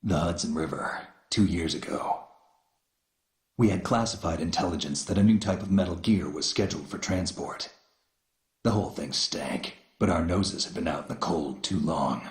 The Hudson River, 2 years ago. We had classified intelligence that a new type of metal gear was scheduled for transport. The whole thing stank, but our noses had been out in the cold too long.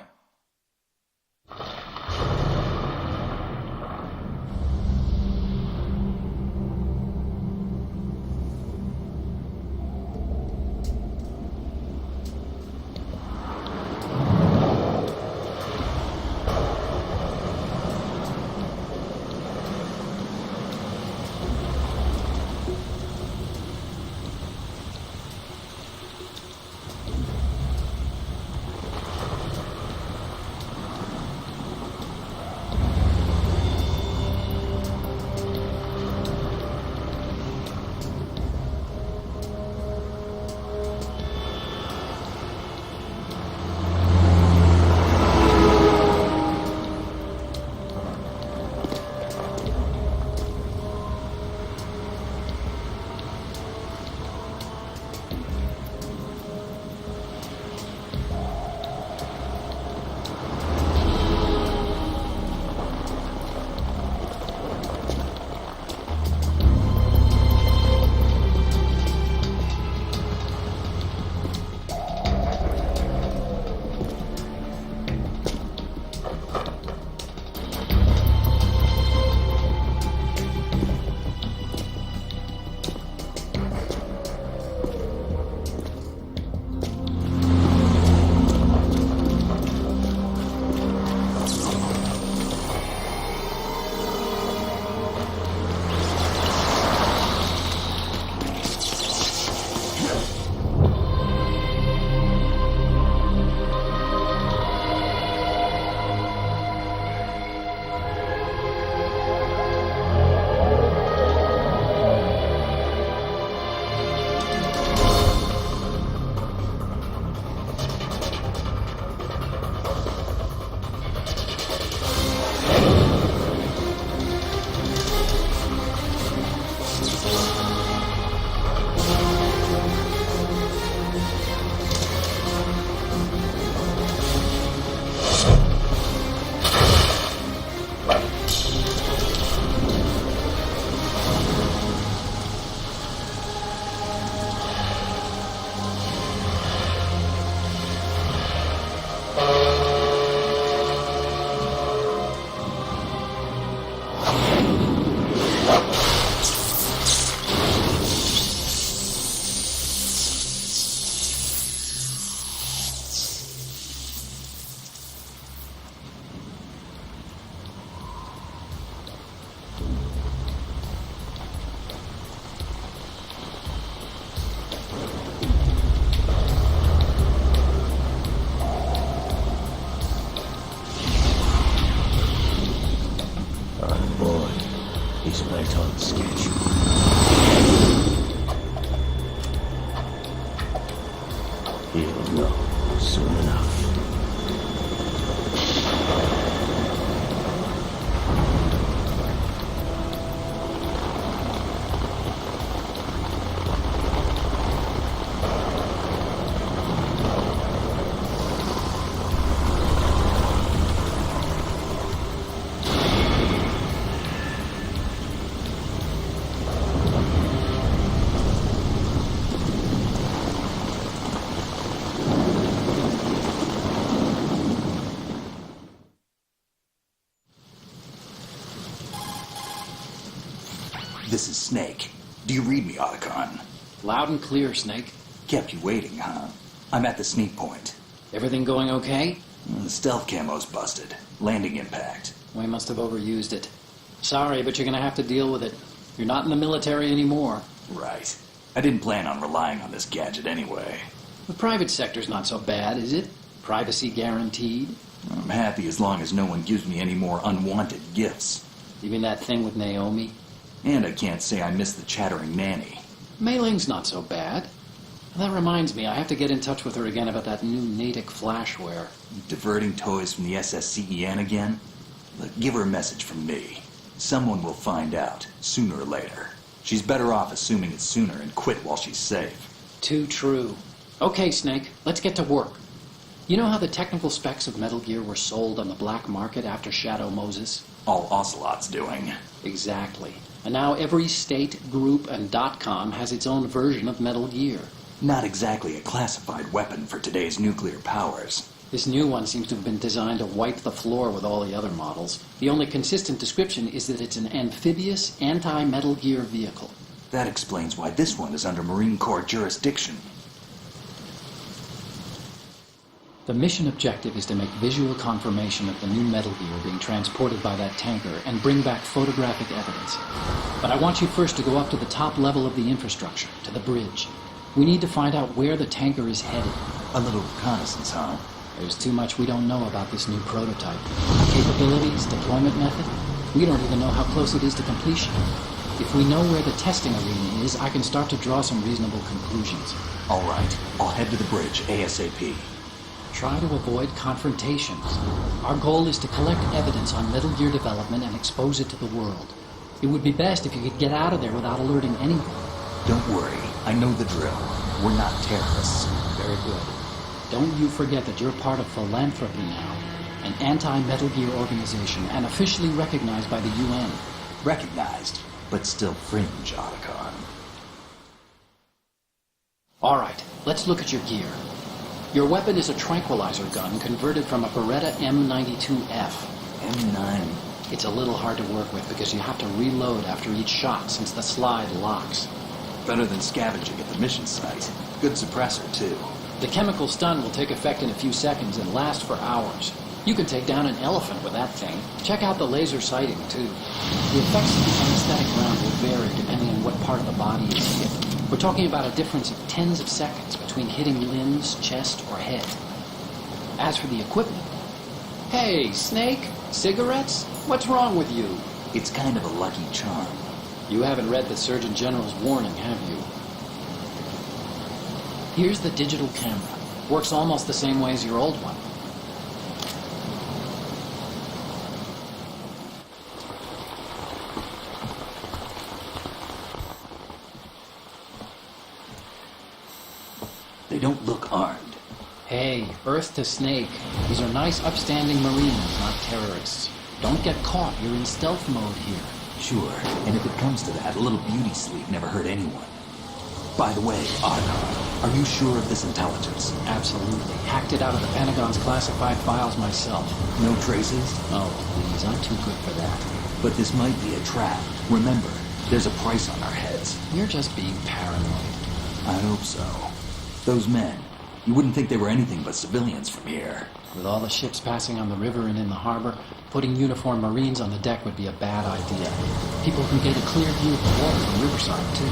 He's right on schedule. He'll know soon enough. This is Snake. Do you read me, Otacon? Loud and clear, Snake. Kept you waiting, huh? I'm at the sneak point. Everything going okay? The stealth camo's busted. Landing impact. We must have overused it. Sorry, but you're gonna have to deal with it. You're not in the military anymore. Right. I didn't plan on relying on this gadget anyway. The private sector's not so bad, is it? Privacy guaranteed? I'm happy as long as no one gives me any more unwanted gifts. You mean that thing with Naomi? And I can't say I miss the chattering nanny. Mei Ling's not so bad. That reminds me, I have to get in touch with her again about that new Natick flashware. Diverting toys from the SSCEN again? Look, give her a message from me. Someone will find out, sooner or later. She's better off assuming it's sooner and quit while she's safe. Too true. Okay, Snake, let's get to work. You know how the technical specs of Metal Gear were sold on the black market after Shadow Moses? All Ocelot's doing. Exactly. And now every state, group, and .com has its own version of Metal Gear. Not exactly a classified weapon for today's nuclear powers. This new one seems to have been designed to wipe the floor with all the other models. The only consistent description is that it's an amphibious, anti-Metal Gear vehicle. That explains why this one is under Marine Corps jurisdiction. The mission objective is to make visual confirmation of the new Metal Gear being transported by that tanker and bring back photographic evidence. But I want you first to go up to the top level of the infrastructure, to the bridge. We need to find out where the tanker is headed. A little reconnaissance, huh? There's too much we don't know about this new prototype. Capabilities, deployment method. We don't even know how close it is to completion. If we know where the testing arena is, I can start to draw some reasonable conclusions. All right, I'll head to the bridge ASAP. Try to avoid confrontations. Our goal is to collect evidence on Metal Gear development and expose it to the world. It would be best if you could get out of there without alerting anyone. Don't worry, I know the drill. We're not terrorists. Very good. Don't you forget that you're part of Philanthropy now, an anti-Metal Gear organization and officially recognized by the UN. Recognized, but still fringe, Otacon. All right, let's look at your gear. Your weapon is a tranquilizer gun converted from a Beretta M92F. M9. It's a little hard to work with because you have to reload after each shot since the slide locks. Better than scavenging at the mission site. Good suppressor, too. The chemical stun will take effect in a few seconds and last for hours. You can take down an elephant with that thing. Check out the laser sighting, too. The effects of the anesthetic round will vary depending on what part of the body is hit. We're talking about a difference of tens of seconds between hitting limbs, chest, or head. As for the equipment... Hey, Snake? Cigarettes? What's wrong with you? It's kind of a lucky charm. You haven't read the Surgeon General's warning, have you? Here's the digital camera. Works almost the same way as your old one. They don't look armed. Hey, Earth to Snake. These are nice, upstanding Marines, not terrorists. Don't get caught. You're in stealth mode here. Sure, and if it comes to that, a little beauty sleep never hurt anyone. By the way, Otacon, are you sure of this intelligence? Absolutely. Hacked it out of the Pentagon's classified files myself. No traces? Oh, please, I'm too good for that. But this might be a trap. Remember, there's a price on our heads. You're just being paranoid. I hope so. Those men, you wouldn't think they were anything but civilians from here. With all the ships passing on the river and in the harbor, putting uniformed Marines on the deck would be a bad idea. People can get a clear view of the water from Riverside, too.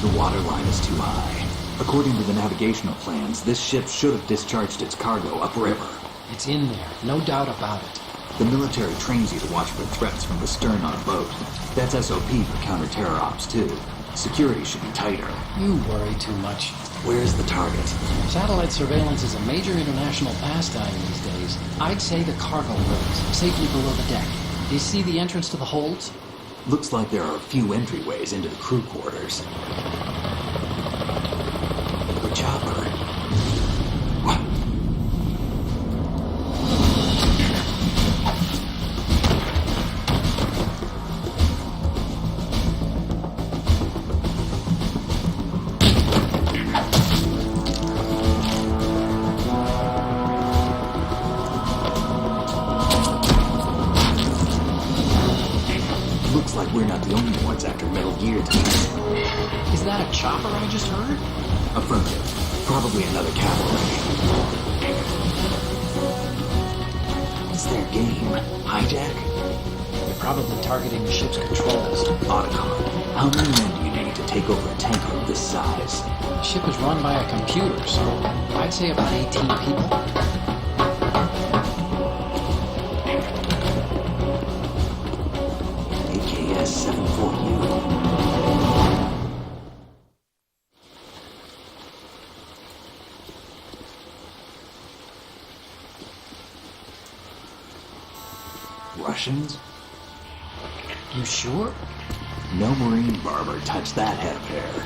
The water line is too high. According to the navigational plans, this ship should have discharged its cargo upriver. It's in there, no doubt about it. The military trains you to watch for threats from the stern on a boat. That's SOP for counter-terror ops, too. Security should be tighter. You worry too much. Where's the target? Satellite surveillance is a major international pastime these days. I'd say the cargo holds, safely below the deck. Do you see the entrance to the holds? Looks like there are a few entryways into the crew quarters. The chopper. What? Looks like we're not the only ones after Metal Gear tonight. Is that a chopper I just heard? Affirmative. Probably another cavalry. What's their game? Hijack? They're probably targeting the ship's controls. Otacon, how many men do you need to take over a tanker of this size? The ship is run by a computer, so I'd say about 18 people. AKS 740U. Russians? You sure? No Marine barber touched that head of hair.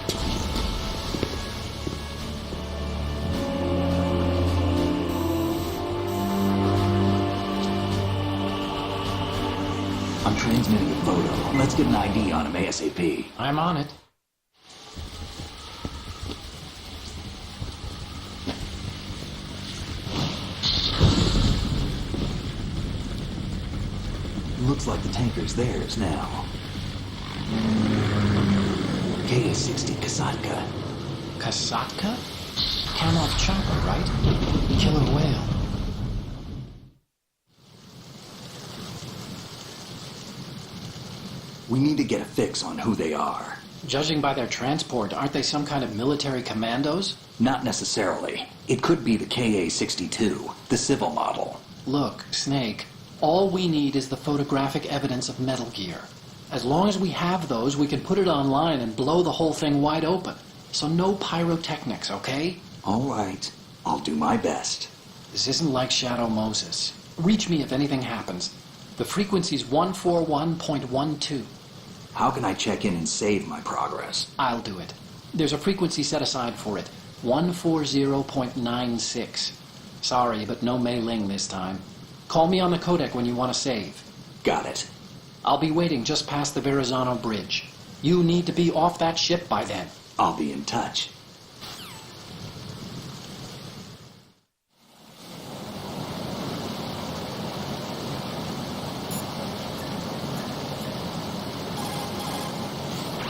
I'm transmitting a photo. Let's get an ID on him ASAP. I'm on it. Looks like the tanker's theirs now. KA-60 Kasatka. Kasatka? Camel chopper, right? Killer whale. We need to get a fix on who they are. Judging by their transport, aren't they some kind of military commandos? Not necessarily. It could be the KA-62, the civil model. Look, Snake, all we need is the photographic evidence of Metal Gear. As long as we have those, we can put it online and blow the whole thing wide open. So no pyrotechnics, okay? All right. I'll do my best. This isn't like Shadow Moses. Reach me if anything happens. The frequency's 141.12. How can I check in and save my progress? I'll do it. There's a frequency set aside for it. 140.96. Sorry, but no Mei Ling this time. Call me on the codec when you want to save. Got it. I'll be waiting just past the Verrazano Bridge. You need to be off that ship by then. I'll be in touch.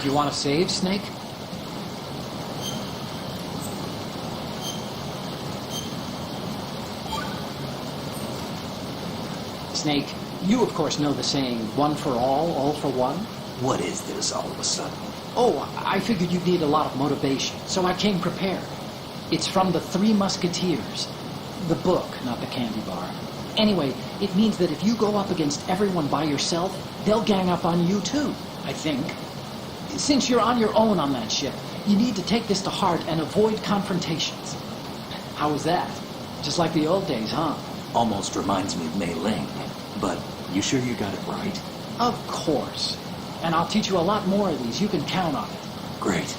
Do you want to save, Snake? Snake, you of course know the saying, one for all for one? What is this all of a sudden? Oh, I figured you'd need a lot of motivation, so I came prepared. It's from the Three Musketeers. The book, not the candy bar. Anyway, it means that if you go up against everyone by yourself, they'll gang up on you too, I think. Since you're on your own on that ship, you need to take this to heart and avoid confrontations. How was that? Just like the old days, huh? Almost reminds me of Mei Ling. But you sure you got it right? Of course. And I'll teach you a lot more of these. You can count on it. Great.